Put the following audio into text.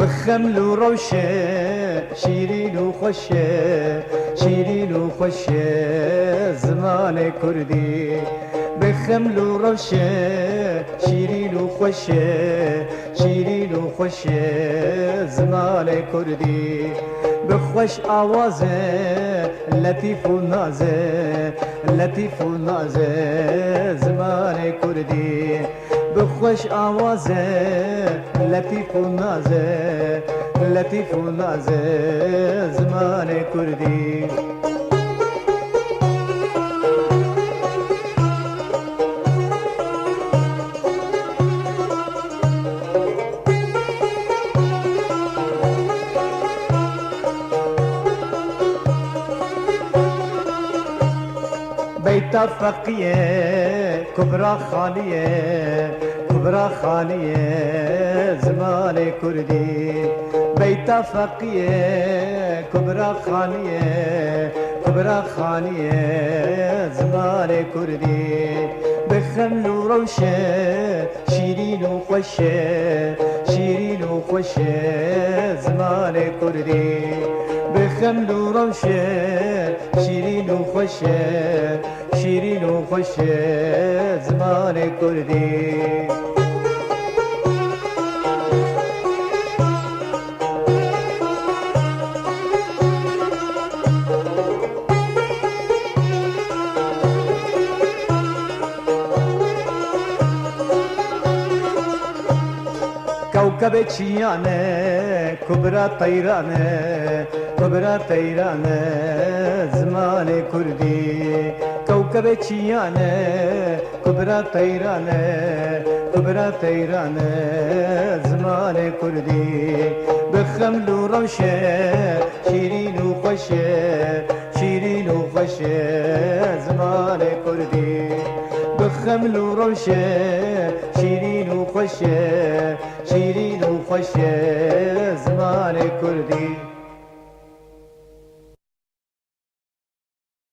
بخمل و روشه شیرین و خوشه شیرین و خوشه زمان کردی بخمل و روشه شیرین و خوشه شیرین و خوشه زمان کردی بخوش آوازه لطیف و نازه لطیف و نازه زمان کردی بخوش آوازه لطیف و نازه لطیف و نازه زمان کردی بیت فقیه کبرا خانیه کبرا خانیه زمان کردی بیت فقیه کبرا خانیه کبرا خانیه زمان کردی بخمل و روشه شیرین و خوشه شیرین و خوشه زمان کردی بخمل و روشه شیرین و خوشه شیرین و خوشه زمان کردی کوكب چیانه کبرا طیرانه کبرا طیرانه زمان کردی کوكب چیانه کبرا طیرانه کبرا طیرانه زمان کردی بخمل و روشه شیرین و خوشه شیرین و خوشه زمان کردی بخمل و روشه شیرین و خوشه شیرین و خوشه زمان کردی